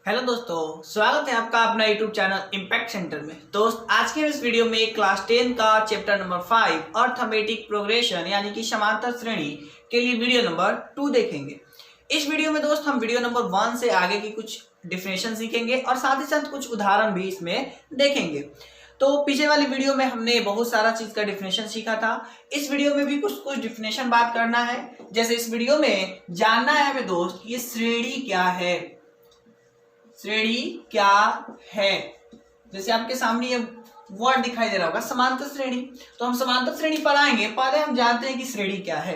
Hello दोस्तों, स्वागत है आपका अपना यूट्यूब चैनल इम्पैक्ट सेंटर में। दोस्त, आज के इस वीडियो में क्लास 10 का चैप्टर नंबर 5 अर्थमेटिक प्रोग्रेशन यानी कि समांतर श्रेणी के लिए वीडियो नंबर 2 देखेंगे। इस वीडियो में दोस्त हम वीडियो नंबर 1 से आगे की कुछ डिफिनेशन सीखेंगे और साथ ही साथ कुछ उदाहरण भी इसमें देखेंगे। तो पीछे वाली वीडियो में हमने बहुत सारा चीज का डिफिनेशन सीखा था। इस वीडियो में भी कुछ डिफिनेशन बात करना है। जैसे इस वीडियो में जानना है हमें दोस्त, ये श्रेणी क्या है। श्रेणी क्या है, जैसे आपके सामने ये वर्ड दिखाई दे रहा होगा समांतर श्रेणी। तो हम समांतर श्रेणी पढ़ाएंगे, पहले हम जानते हैं कि श्रेणी क्या है।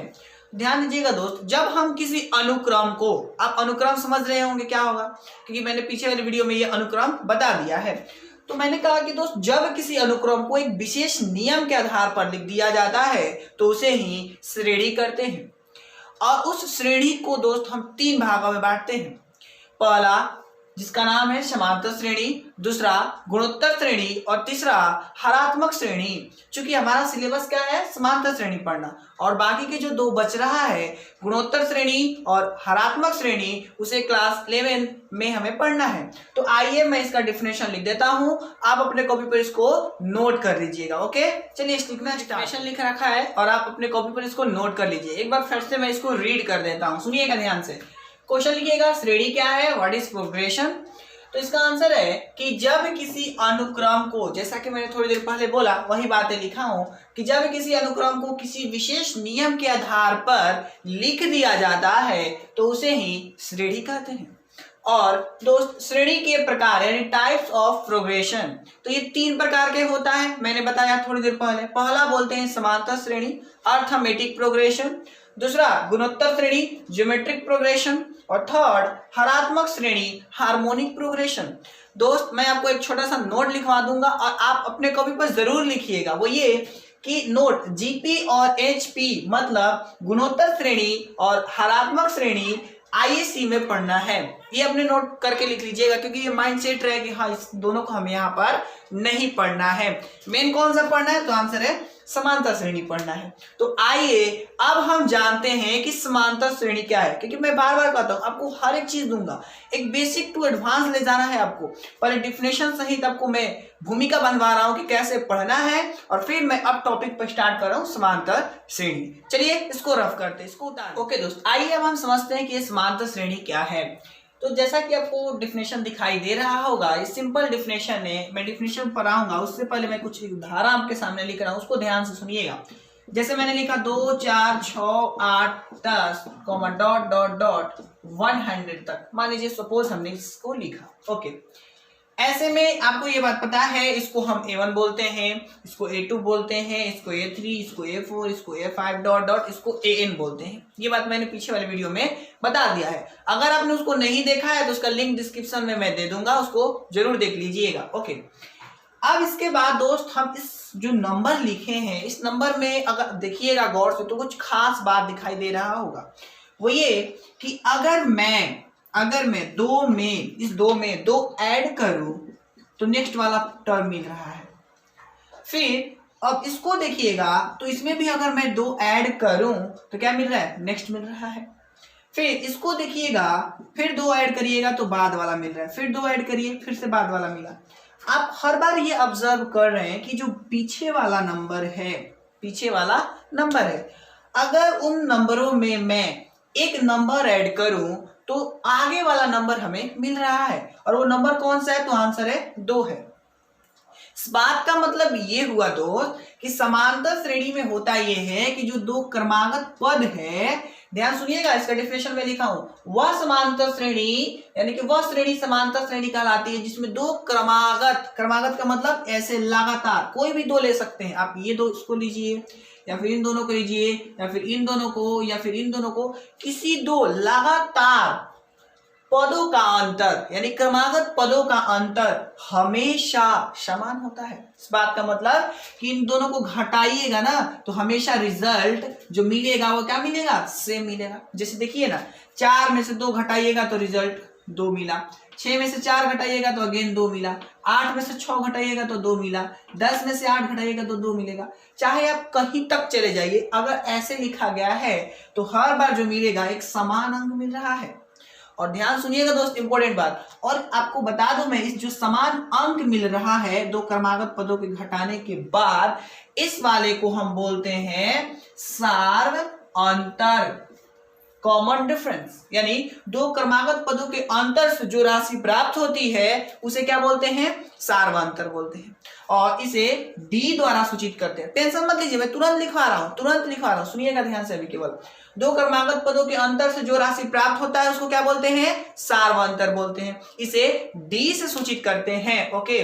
ध्यान दीजिएगा दोस्त, जब हम किसी अनुक्रम को, आप अनुक्रम समझ रहे होंगे क्या होगा, क्योंकि मैंने पीछे वाली वीडियो में ये अनुक्रम बता दिया है। तो मैंने कहा कि दोस्त, जब किसी अनुक्रम को एक विशेष नियम के आधार पर लिख दिया जाता है तो उसे ही श्रेणी करते हैं। और उस श्रेणी को दोस्त हम 3 भागों में बांटते हैं। पहला, जिसका नाम है समांतर श्रेणी, दूसरा गुणोत्तर श्रेणी और तीसरा हरात्मक श्रेणी। चूंकि हमारा सिलेबस क्या है, समांतर श्रेणी पढ़ना, और बाकी के जो 2 बच रहा है, गुणोत्तर श्रेणी और हरात्मक श्रेणी, उसे क्लास 11 में हमें पढ़ना है। तो आइए मैं इसका डिफिनेशन लिख देता हूं, आप अपने कॉपी पर इसको नोट कर लीजिएगा। ओके, चलिए इस डिफिनेशन लिख रखा है और आप अपने कॉपी पर इसको नोट कर लीजिए। एक बार फिर से मैं इसको रीड कर देता हूं, सुनिएगा ध्यान से। क्वेश्चन लिखिएगा, श्रेणी क्या है, व्हाट इज प्रोग्रेशन। तो इसका आंसर है कि जब किसी अनुक्रम को, जैसा कि मैंने थोड़ी देर पहले बोला वही बातें लिखा हूं, कि जब किसी अनुक्रम को किसी विशेष नियम के आधार पर लिख दिया जाता है तो उसे ही श्रेणी कहते हैं। और दोस्त, श्रेणी के प्रकार यानी टाइप्स ऑफ प्रोग्रेशन, तो ये 3 प्रकार के होता है, मैंने बताया थोड़ी देर पहले। पहला बोलते हैं समांतर श्रेणी, अर्थमेटिक प्रोग्रेशन। दूसरा गुणोत्तर श्रेणी, ज्योमेट्रिक प्रोग्रेशन। और थर्ड हरात्मक श्रेणी, हार्मोनिक प्रोग्रेशन। दोस्त, मैं आपको एक छोटा सा नोट लिखवा दूंगा और आप अपने कॉपी पर जरूर लिखिएगा। वो ये कि नोट जीपी और एचपी मतलब गुणोत्तर श्रेणी और हरात्मक श्रेणी आईएससी में पढ़ना है। ये अपने नोट करके लिख लीजिएगा, क्योंकि ये माइंड सेट रहे कि हाँ, इस दोनों को हमें यहाँ पर नहीं पढ़ना है। मेन कौन सा पढ़ना है, तो आंसर है समांतर श्रेणी पढ़ना है। तो आइए अब हम जानते हैं कि समांतर श्रेणी क्या है, क्योंकि मैं बार बार कहता हूं आपको हर एक चीज दूंगा, एक बेसिक टू एडवांस ले जाना है आपको। पहले डिफिनेशन सहित आपको मैं भूमिका बनवा रहा हूं कि कैसे पढ़ना है, और फिर मैं अब टॉपिक पर स्टार्ट कर रहा हूं समांतर श्रेणी। चलिए इसको रफ करते हैं, इसको उतार। ओके दोस्त, आइए अब हम समझते हैं कि ये समांतर श्रेणी क्या है। तो जैसा कि आपको डिफिनेशन दिखाई दे रहा होगा, ये सिंपल डिफिनेशन है। मैं डिफिनेशन पढ़ाऊंगा उससे पहले मैं कुछ उदाहरण आपके सामने लिख रहा हूं, उसको ध्यान से सुनिएगा। जैसे मैंने लिखा 2 4 6 8 10 डॉट डॉट डॉट 100 तक, मान लीजिए सपोज हमने इसको लिखा। ओके, ऐसे में आपको ये बात पता है, इसको हम A1 बोलते हैं, इसको A2 बोलते हैं, इसको A3, इसको A4, इसको A5 डॉट डॉट, इसको AN बोलते हैं। ये बात मैंने पीछे वाले वीडियो में बता दिया है। अगर आपने उसको नहीं देखा है तो उसका लिंक डिस्क्रिप्शन में मैं दे दूंगा, उसको जरूर देख लीजिएगा। ओके, अब इसके बाद दोस्त हम इस जो नंबर लिखे हैं, इस नंबर में अगर देखिएगा गौर से तो कुछ खास बात दिखाई दे रहा होगा। वो ये कि अगर मैं 2 में, इस 2 में 2 ऐड करूं तो नेक्स्ट वाला टर्म मिल रहा है। फिर अब इसको देखिएगा तो इसमें भी अगर मैं 2 ऐड करूं तो क्या मिल रहा है, नेक्स्ट मिल रहा है। फिर इसको देखिएगा, फिर 2 ऐड करिएगा तो बाद वाला मिल रहा है, फिर 2 ऐड करिए फिर से बाद वाला मिला। आप हर बार ये ऑब्जर्व कर रहे हैं कि जो पीछे वाला नंबर है, अगर उन नंबरों में मैं एक नंबर ऐड करूं तो आगे वाला नंबर हमें मिल रहा है, और वो नंबर कौन सा है, तो आंसर है 2 है। इस बात का मतलब ये हुआ दोस्त कि समांतर श्रेणी में होता ये है कि जो 2 क्रमागत पद है, ध्यान सुनिएगा, इसका डेफिनेशन में लिखा हूं, वह समांतर श्रेणी यानी कि वह श्रेणी समांतर श्रेणी कहलाती है जिसमें 2 क्रमागत का मतलब ऐसे लगातार, कोई भी 2 ले सकते हैं आप, ये 2 इसको लीजिए या फिर इन दोनों को लीजिए या फिर इन दोनों को या फिर इन दोनों को, किसी 2 लगातार पदों का अंतर यानी क्रमागत पदों का अंतर हमेशा समान होता है। इस बात का मतलब कि इन दोनों को घटाइएगा ना तो हमेशा रिजल्ट जो मिलेगा वो क्या मिलेगा, सेम मिलेगा। जैसे देखिए ना, 4 में से 2 घटाइएगा तो रिजल्ट 2 मिला, 6 में से 4 घटाइएगा तो अगेन 2 मिला, 8 में से 6 घटाइएगा तो 2 मिला, 10 में से 8 घटाइएगा तो 2 मिलेगा। चाहे आप कहीं तक चले जाइए, अगर ऐसे लिखा गया है तो हर बार जो मिलेगा एक समान अंक मिल रहा है। और ध्यान सुनिएगा दोस्त, इंपॉर्टेंट बात, और आपको बता दूं मैं, इस जो समान अंक मिल रहा है दो क्रमागत पदों के घटाने के बाद, इस वाले को हम बोलते हैं सार्वअंतर, कॉमन डिफरेंस। यानी दो क्रमागत पदों के अंतर से जो राशि प्राप्त होती है उसे क्या बोलते हैं? सार्वअंतर बोलते हैं, और इसे डी द्वारा सूचित करते हैं। टेंशन मत लीजिए, मैं तुरंत लिखवा रहा हूं, सुनिएगा ध्यान से अभी। केवल दो क्रमागत पदों के अंतर से जो राशि प्राप्त होता है उसको क्या बोलते हैं? सार्वअंतर बोलते हैं, इसे डी से सूचित करते हैं। ओके,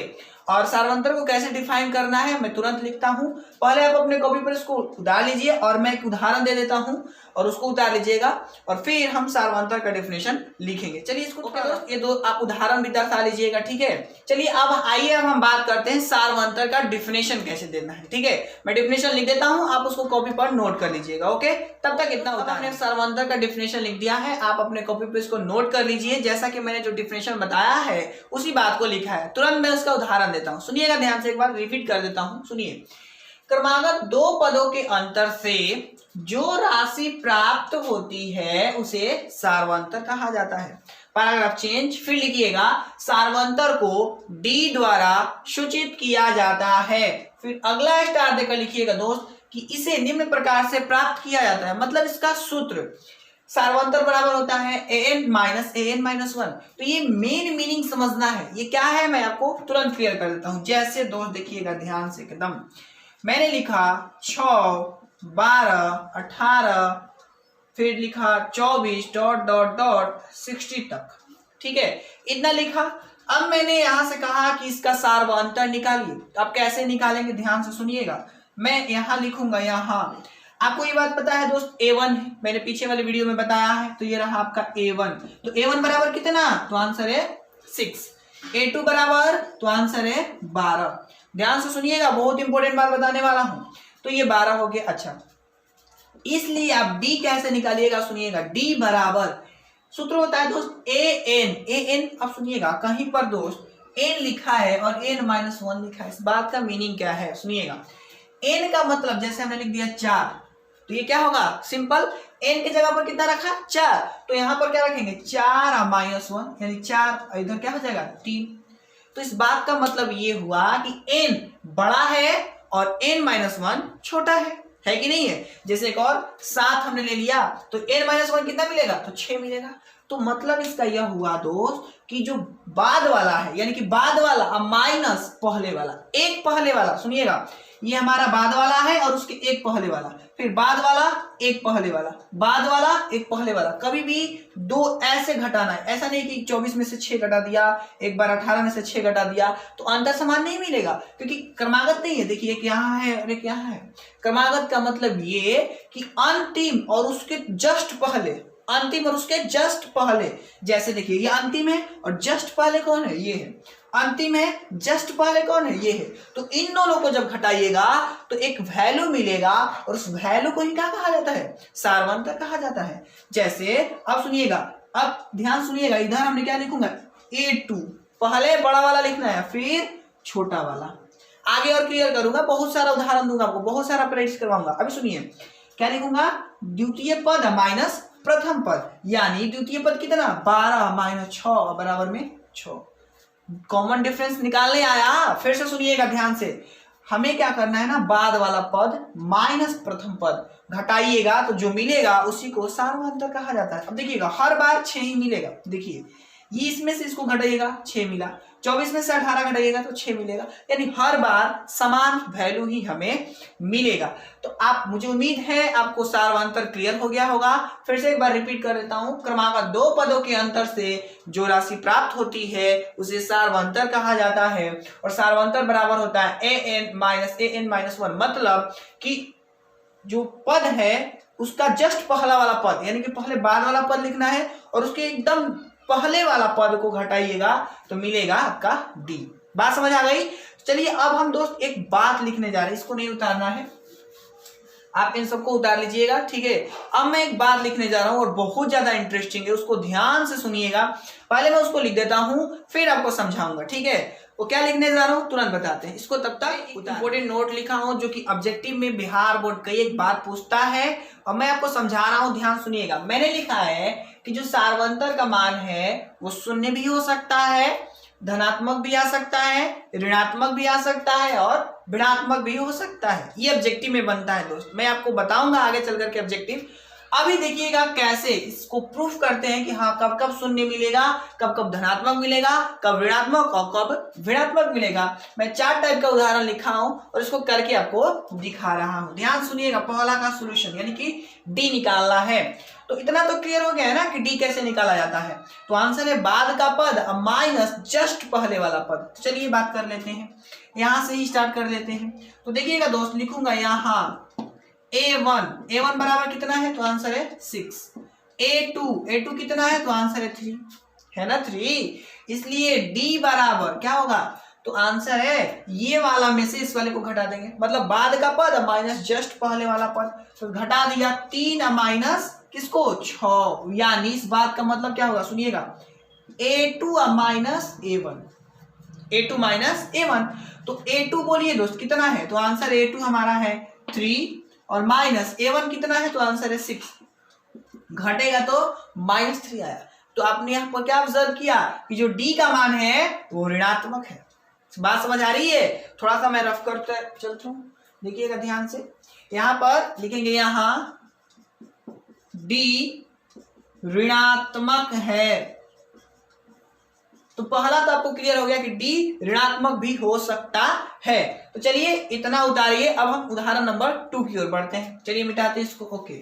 और सार्वअंतर को कैसे डिफाइन करना है मैं तुरंत लिखता हूं। पहले आप अपने कॉपी पर इसको उतार लीजिए और मैं एक उदाहरण दे देता हूं और उसको उतार लीजिएगा, और फिर हम सार्वअंतर का डेफिनेशन लिखेंगे। चलिए इसको ये दो आप उदाहरण भी दर्शा लीजिएगा, ठीक है। चलिए अब आइए, अब हम बात करते हैं सार्वअंतर का डेफिनेशन कैसे देना है, ठीक है। मैं डेफिनेशन लिख देता हूं, आप उसको कॉपी पर नोट कर लीजिएगा। ओके, तब तक इतना होता है। सार्वअंतर का डेफिनेशन लिख दिया है, आप अपने कॉपी पर इसको नोट कर लीजिए। जैसा कि मैंने जो डेफिनेशन बताया है उसी बात को लिखा है। तुरंत मैं उसका उदाहरण देता हूं, सुनिएगा ध्यान से, एक बार रिपीट कर देता हूं, सुनिए। क्रमागत दो पदों के अंतर से जो राशि प्राप्त होती है उसे सार्वअंतर कहा जाता है। पैराग्राफ चेंज, फिर लिखिएगा सार्वअंतर को डी द्वारा सूचित किया जाता है। फिर अगला स्टार देकर लिखिएगा दोस्त कि इसे निम्न प्रकार से प्राप्त किया जाता है। मतलब इसका सूत्र सार्वअंतर बराबर होता है an माइनस an माइनस 1। तो ये मेन मीनिंग समझना है, ये क्या है मैं आपको तुरंत क्लियर कर देता हूं। जैसे दोस्त देखिएगा ध्यान से एकदम, मैंने लिखा 6, 12, 18, फिर लिखा 24 ... 60 तक, ठीक है, इतना लिखा। अब मैंने यहां से कहा कि इसका सार्वअंतर निकालिए। अब कैसे निकालेंगे ध्यान से सुनिएगा। मैं यहां लिखूंगा, यहां आपको ये बात पता है दोस्त, a1 है, मैंने पीछे वाले वीडियो में बताया है। तो ये रहा आपका a1, तो a1 बराबर कितना? तो आंसर है 6। a2 बराबर, तो आंसर है 12। ध्यान से सुनिएगा, बहुत इंपॉर्टेंट बात बताने वाला हूं। तो ये 12 हो गया। अच्छा, इसलिए आप d कैसे निकालिएगा सुनिएगा। d बराबर सूत्र होता है दोस्त an। अब सुनिएगा, कहीं पर दोस्त n लिखा है और n माइनस 1 लिखा है, इस बात का मीनिंग क्या है सुनिएगा। n का मतलब जैसे हमने लिख दिया 4, तो ये क्या होगा? सिंपल, n की जगह पर कितना रखा? 4, तो यहां पर क्या रखेंगे? 4 माइनस 1, यानी 4, इधर क्या हो जाएगा? 3। तो इस बात का मतलब ये हुआ कि n बड़ा है और n माइनस 1 छोटा है कि नहीं है। जैसे एक और 7 हमने ले लिया, तो n माइनस 1 कितना मिलेगा? तो 6 मिलेगा। तो मतलब इसका यह हुआ दोस्त कि जो बाद वाला है, यानी कि बाद वाला अब माइनस पहले वाला, एक पहले वाला, सुनिएगा, ये हमारा बाद वाला है और उसके एक पहले वाला, फिर बाद वाला, एक पहले वाला, बाद वाला, एक पहले वाला। कभी भी दो ऐसे घटाना है, ऐसा नहीं कि 24 में से 6 घटा दिया, एक बार 18 में से 6 घटा दिया, तो अंतर समान नहीं मिलेगा, क्योंकि क्रमागत नहीं है। देखिए एक यहाँ है और एक यहाँ है। क्रमागत का मतलब ये कि अंतिम और उसके जस्ट पहले, अंतिम और उसके जस्ट पहले, जैसे देखिए ये अंतिम है और जस्ट पहले कौन है? ये है। अंतिम है, जस्ट पहले कौन है? ये है। तो इन दोनों को जब घटाइएगा तो एक वैल्यू मिलेगा, और उस वैल्यू को ही क्या कहा जाता है? सार्वअंतर कहा जाता है। जैसे अब सुनिएगा, अब ध्यान सुनिएगा, इधर हमने क्या लिखूंगा? a2, पहले बड़ा वाला लिखना है, फिर छोटा वाला। आगे और क्लियर करूंगा, बहुत सारा उदाहरण दूंगा आपको, बहुत सारा प्रैक्टिस करवाऊंगा। अभी सुनिए क्या लिखूंगा? द्वितीय पद माइनस प्रथम पद, यानी द्वितीय पद कितना? 12 माइनस 6 बराबर में 6। कॉमन डिफरेंस निकालने आया। फिर से सुनिएगा ध्यान से, हमें क्या करना है ना, बाद वाला पद माइनस प्रथम पद घटाइएगा तो जो मिलेगा उसी को सार्वअंतर कहा जाता है। अब देखिएगा, हर बार 6 ही मिलेगा। देखिए ये इसमें से इसको घटाइएगा, 6 मिला, 24 में से 18 घटाइएगा तो 6 मिलेगा, यानी हर बार समान वैल्यू ही हमें मिलेगा। तो आप, मुझे उम्मीद है आपको सार्वअंतर क्लियर हो गया होगा। फिर से एक बार रिपीट कर देता हूं, क्रमागत दो पदों के अंतर से जो राशि प्राप्त होती है उसे सार्वअंतर कहा जाता है, और सार्वअंतर बराबर होता है an माइनस 1। मतलब कि जो पद है उसका जस्ट पहला वाला पद, यानी कि पहले बाद वाला पद लिखना है और उसके एकदम पहले वाला पद को घटाइएगा तो मिलेगा आपका डी। बात समझ आ गई? चलिए अब हम दोस्त एक बात लिखने जा रहे हैं, इसको नहीं उतारना है, आप इन सबको उतार लीजिएगा, ठीक है। अब मैं एक बात लिखने जा रहा हूं और बहुत ज्यादा इंटरेस्टिंग है, उसको ध्यान से सुनिएगा। पहले मैं उसको लिख देता हूं, फिर आपको समझाऊंगा, ठीक है। वो क्या लिखने जा रहा हूँ तुरंत बताते हैं इसको। तब तक इंपोर्टेंट नोट लिखा हूँ जो कि ऑब्जेक्टिव में बिहार बोर्ड कई एक बात पूछता है और मैं आपको समझा रहा हूँ, ध्यान सुनिएगा। मैंने लिखा है कि जो सार्वंतर का मान है वो शून्य भी हो सकता है, धनात्मक भी आ सकता है, ऋणात्मक भी आ सकता है और ऋणात्मक भी हो सकता है। ये ऑब्जेक्टिव में बनता है दोस्त, मैं आपको बताऊंगा आगे चल करके ऑब्जेक्टिव। अभी देखिएगा कैसे इसको प्रूफ करते हैं कि हाँ कब कब शून्य मिलेगा, कब कब धनात्मक मिलेगा, कब ऋणात्मक और कब ऋणात्मक मिलेगा। मैं 4 टाइप का उदाहरण लिखा हूं और इसको करके आपको दिखा रहा हूं। ध्यान सुनिएगा, पहला का सॉल्यूशन यानी कि डी निकालना है। तो इतना तो क्लियर हो गया है ना कि डी कैसे निकाला जाता है। तो आंसर है बाद का पद माइनस जस्ट पहले वाला पद। तो चलिए बात कर लेते हैं, यहां से ही स्टार्ट कर लेते हैं। तो देखिएगा दोस्त, लिखूंगा यहाँ A1 बराबर कितना है, तो आंसर है 6। A2 कितना है, तो आंसर है 3, है ना 3। इसलिए D बराबर क्या होगा, तो आंसर है ये वाला में से इस वाले को घटा देंगे, मतलब बाद का पद माइनस जस्ट पहले वाला पद। तो घटा दिया 3 माइनस किसको, 6, यानी इस बात का मतलब क्या होगा, सुनिएगा A2 minus A1, A2 minus A1। तो A2 बोलिए दोस्त कितना है, तो आंसर A2 हमारा है 3 और माइनस A1 कितना है, तो आंसर है 6। घटेगा तो -3 आया। तो आपने यहाँ पर क्या ऑब्जर्व किया कि जो D का मान है वो ऋणात्मक है। बात समझ आ रही है। थोड़ा सा मैं रफ करते चलता हूँ, देखिएगा ध्यान से। यहाँ पर लिखेंगे यहाँ D ऋणात्मक है। तो पहला तो आपको क्लियर हो गया कि D ऋणात्मक भी हो सकता है। तो चलिए इतना उतारिए, अब हम उदाहरण नंबर 2 की ओर बढ़ते हैं। चलिए मिटाते हैं इसको, ओके।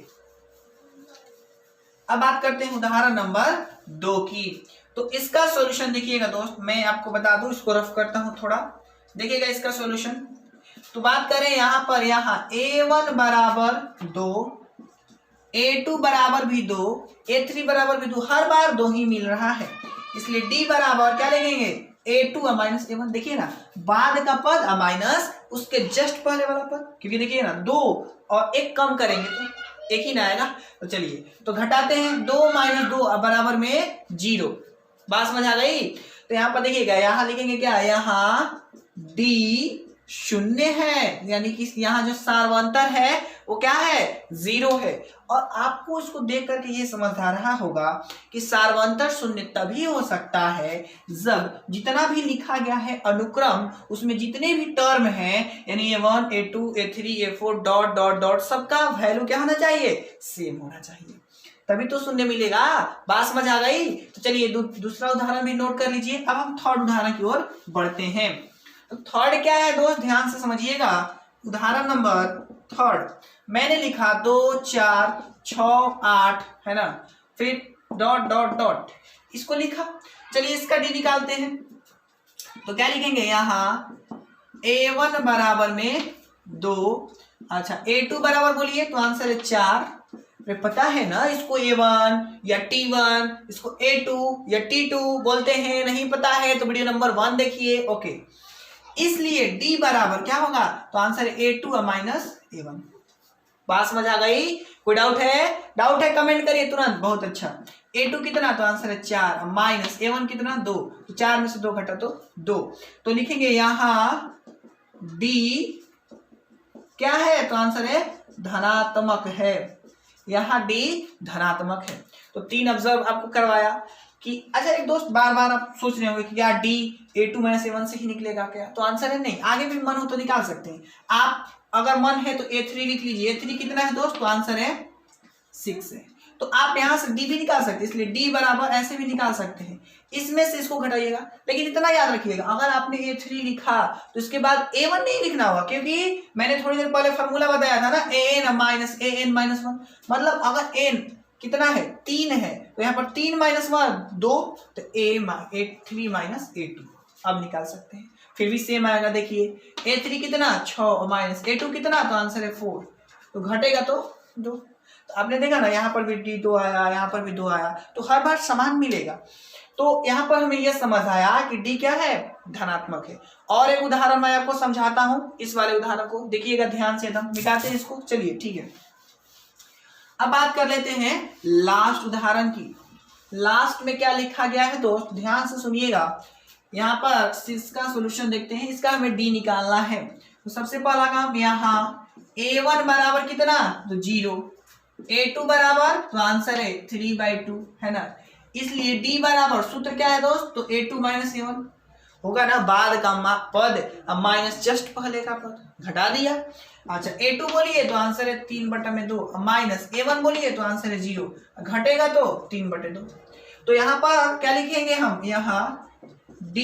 अब बात करते हैं उदाहरण नंबर 2 की। तो इसका सॉल्यूशन देखिएगा दोस्त, मैं आपको बता दूं, इसको रफ करता हूं थोड़ा, देखिएगा इसका सॉल्यूशन। तो बात करें यहाँ पर, यहाँ A1 बराबर 2, A2 बराबर भी 2, A3 बराबर भी 2, हर बार 2 ही मिल रहा है। इसलिए D बराबर क्या लेंगे, A2 माइनस A1। देखिए ना, बाद का पद माइनस उसके जस्ट पहले वाला पद, क्योंकि देखिए ना 2 और 1 कम करेंगे तो 1 ही ना आएगा। तो चलिए तो घटाते हैं, 2 माइनस 2 बराबर में 0। बात समझ आ गई। तो यहाँ पर देखिएगा, यहाँ लिखेंगे क्या, यहाँ D 0 है, यानी कि यहाँ जो सार्वंतर है वो क्या है, 0 है। और आपको इसको देख करके ये समझ आ रहा होगा कि सार्वंतर शून्य तभी हो सकता है जब जितना भी लिखा गया है अनुक्रम, उसमें जितने भी टर्म हैं, यानी A1 A2 A3 A4 dot dot dot, सबका वैल्यू क्या होना चाहिए, सेम होना चाहिए, तभी तो शून्य मिलेगा। बात समझ आ गई। तो चलिए दूसरा उदाहरण भी नोट कर लीजिए। अब हम थर्ड उदाहरण की ओर बढ़ते हैं। तो थर्ड क्या है दोस्त, ध्यान से समझिएगा। उदाहरण नंबर थर्ड मैंने लिखा 2 4 6 8, है ना, फिर डॉट डॉट डॉट इसको लिखा। चलिए इसका डी निकालते हैं। तो क्या लिखेंगे, यहाँ A1 बराबर में 2, अच्छा A2 बराबर बोलिए, तो आंसर है 4। पता है ना इसको A1 या T1, इसको A2 या T2 बोलते हैं, नहीं पता है तो वीडियो नंबर 1 देखिए, ओके। इसलिए D बराबर क्या होगा, तो आंसर है A2 माइनस A1। बात समझ आ गई। कोई डाउट है, डाउट है कमेंट करिए तुरंत, बहुत अच्छा। A2 कितना, तो आंसर है 4, माइनस A1 कितना 2, तो 4 में से 2 घटा तो 2। तो लिखेंगे यहाँ D क्या है, तो आंसर है धनात्मक है, यहाँ D धनात्मक है। तो 3 ऑब्जर्व आपको करवाया कि अच्छा। एक दोस्त बार बार आप सोच रहे होंगे कि यार D A2 माइनस A1 से ही निकलेगा क्या, तो आंसर है नहीं, आगे भी मन हो तो निकाल सकते हैं आप। अगर मन है तो A3 लिख लीजिए। A3 कितना है दोस्त, तो आंसर है 6 है। तो आप यहां से D भी निकाल सकते हैं, इसलिए D बराबर ऐसे भी निकाल सकते हैं, इसमें से इसको घटाइएगा। लेकिन इतना याद रखिएगा, अगर आपने A3 लिखा तो इसके बाद A1 नहीं लिखना होगा, क्योंकि मैंने थोड़ी देर पहले फॉर्मूला बताया था ना, AN माइनस AN माइनस 1। मतलब अगर N कितना है, 3 है, तो यहाँ पर 3 माइनस 1 2, तो A3 माइनस A2 अब निकाल सकते हैं, फिर भी सेम आएगा। देखिए A3 कितना 6 और माइनस A2 कितना, तो आंसर है 4। तो घटेगा तो 2। तो आपने देखा ना, यहाँ पर भी D2 आया, यहाँ पर भी 2 आया, तो हर बार समान मिलेगा। तो यहाँ पर हमें यह समझ आया कि D क्या है, धनात्मक है। और एक उदाहरण मैं आपको समझाता हूँ, इस वाले उदाहरण को देखिएगा ध्यान से एकदम। मिटाते हैं इसको, चलिए ठीक है। अब बात कर लेते हैं लास्ट उदाहरण की। लास्ट में क्या लिखा गया है दोस्त, ध्यान से सुनिएगा। यहाँ पर इसका सोल्यूशन देखते हैं, इसका हमें डी निकालना है। तो सबसे पहला काम, यहाँ a1 बराबर कितना, तो 0, a2 बराबर, तो आंसर है 3/2, है ना। इसलिए d बराबर, सूत्र क्या है दोस्त, तो a2 माइनस a1 होगा ना, बाद का पद, अब माइनस जस्ट पहले का पद घटा दिया। अच्छा a2 बोलिए तो आंसर है 3/2, माइनस a1 बोलिए तो आंसर है 0, घटेगा तो 3/2। तो यहाँ पर क्या लिखेंगे हम, यहाँ d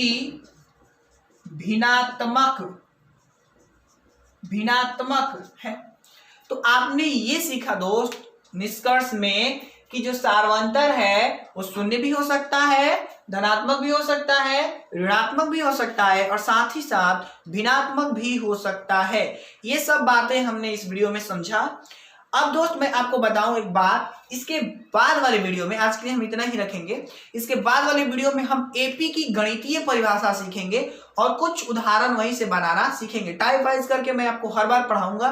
भिन्नात्मक है। तो आपने ये सीखा दोस्त निष्कर्ष में कि जो सार्वंतर है वो शून्य भी हो सकता है, धनात्मक भी हो सकता है, ऋणात्मक भी हो सकता है और साथ ही साथ भिन्नात्मक भी हो सकता है। ये सब बातें हमने इस वीडियो में समझा। अब दोस्त मैं आपको बताऊं एक बात, इसके बाद वाले वीडियो में, आज के लिए हम इतना ही रखेंगे, इसके बाद वाले वीडियो में हम एपी की गणितीय परिभाषा सीखेंगे और कुछ उदाहरण वहीं से बनाना सीखेंगे। टाइप वाइज करके मैं आपको हर बार पढ़ाऊंगा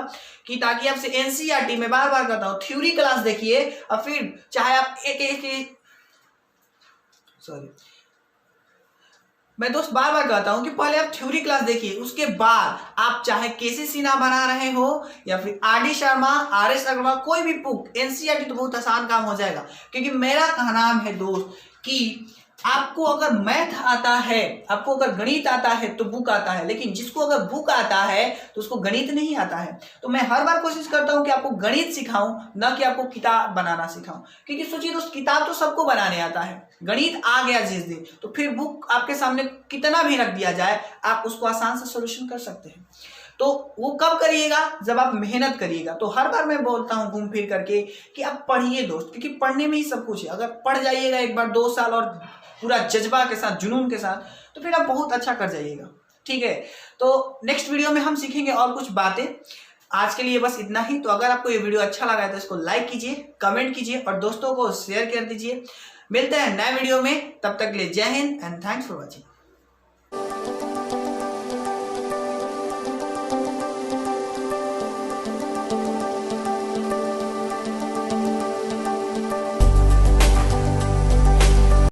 कि ताकि आपसे एनसीईआरटी में बार बार कहता हूं थ्योरी क्लास देखिए और फिर चाहे आप मैं दोस्त बार बार कहता हूं कि पहले आप थ्योरी क्लास देखिए, उसके बाद आप चाहे केसी सिन्हा बना रहे हो या फिर R D Sharma, R S Agarwal, कोई भी बुक, एनसीईआरटी तो बहुत आसान काम हो जाएगा। क्योंकि मेरा कहना है दोस्त कि आपको अगर मैथ आता है, आपको अगर गणित आता है तो बुक आता है, लेकिन जिसको अगर बुक आता है तो उसको गणित नहीं आता है। तो मैं हर बार कोशिश करता हूं कि आपको गणित सिखाऊं, न कि आपको किताब बनाना सिखाऊं। क्योंकि सोचिए दोस्त, किताब तो सबको बनाने आता है, गणित आ गया जिस दिन तो फिर बुक आपके सामने कितना भी रख दिया जाए आप उसको आसान से सोल्यूशन कर सकते हैं। तो वो कब करिएगा, जब आप मेहनत करिएगा। तो हर बार मैं बोलता हूं घूम फिर करके कि आप पढ़िए दोस्त, क्योंकि पढ़ने में ही सब कुछ है। अगर पढ़ जाइएगा एक बार 2 साल और पूरा जज्बा के साथ, जुनून के साथ, तो फिर आप बहुत अच्छा कर जाइएगा। ठीक है, तो नेक्स्ट वीडियो में हम सीखेंगे और कुछ बातें। आज के लिए बस इतना ही। तो अगर आपको ये वीडियो अच्छा लगा है तो इसको लाइक कीजिए, कमेंट कीजिए और दोस्तों को शेयर कर दीजिए। मिलते हैं नए वीडियो में, तब तक के लिए जय Hind and thanks for watching.